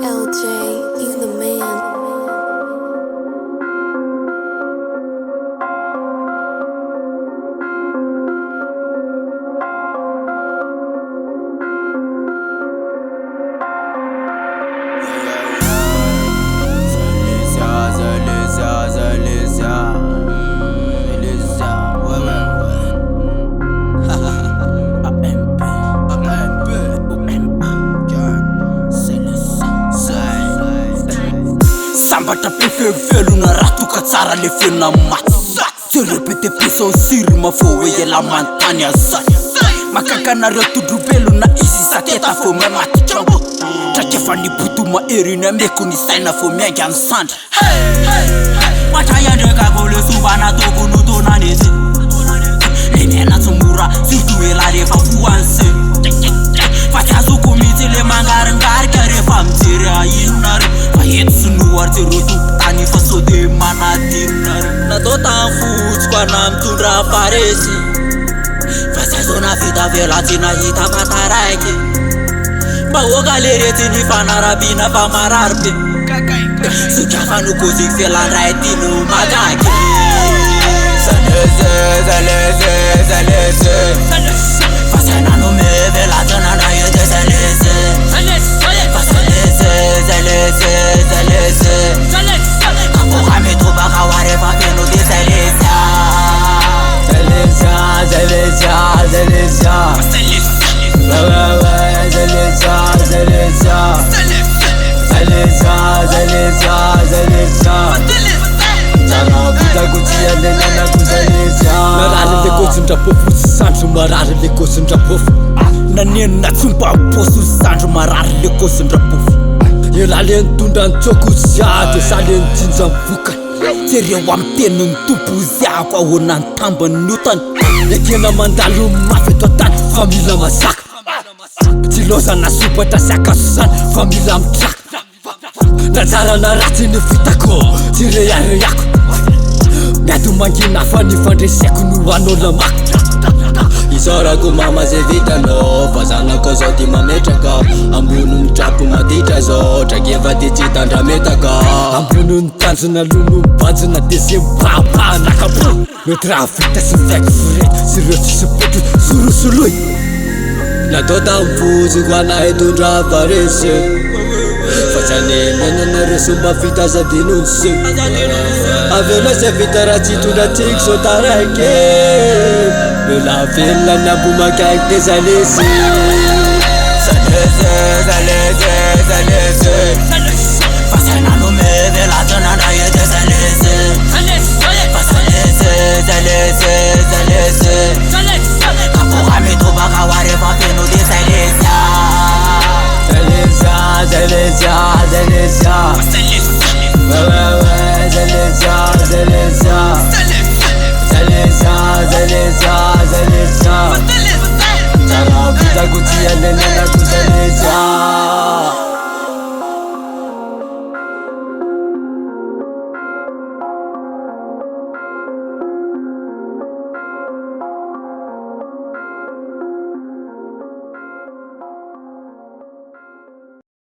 LJ, you the man. Sambatra pefevelona ratuka tsara le fena matsy tsy repete pesa siry mafo hoe ela mantany azany makakanareo todrobelona izy saketa fo mamatitra trakefa ny botoma eriny ameko ny saina fo miainga any sandra matraiandrekako le sovana tokony tonanetsy le miaina tsy mora surtout ela rehefa foanse fa tsy azoko mihitsy le mangaringarika rehefa mijery ainona re fa eto sinoary tsy rotopotany fa so de manadinona re natao tamfotsiko ana mitondra paresy fa tsy azona vita vela tsy nahita fataraiky mba hoaka le retsy ny fanarabina fa marary be sotrafa nokozy felandray tino magaky fa sainano mevelatanana ete zalese kapoka mitobaka warefa feno de zalesa marary le kosindrapofo sandro marary le kosindrapofo nanenina tsompamposo sandro marary le kosindrapofo ela le nitondra nitsoko ziady sa le nijinja mivokany tsy reo amy teniny tompo ziako ahoana nytambany niotany ekena mandalo mafy eto tany fa mila masaka tsy lozana sobatra sy akasozany fa mila mitraka natsarana ratsy ny fitako tsy reareyako miady mangina fa ny fandreseko no an'olona mako isarako mama ze vitanao fa zanako zao ty mametraka ambony mitrapo maditra zao trakefa ty tsy tandrametaka ambony ny tanjona lono mibanjina de ze mibabanakaba mety raha vita sy mivaiky forety sy reo tsisy potro sorosoloy natao tamifoziko ana hitondra varesy fa tsy anenenanareo somba vita sady nonsy avela ze vita raha tsy hitondra tsiko so taraiky mela velona ny ambo makaiky de zalesy fa sainano mevelatanana ete zalese kapoka mitobaka warefa feno de zalesa Zalesa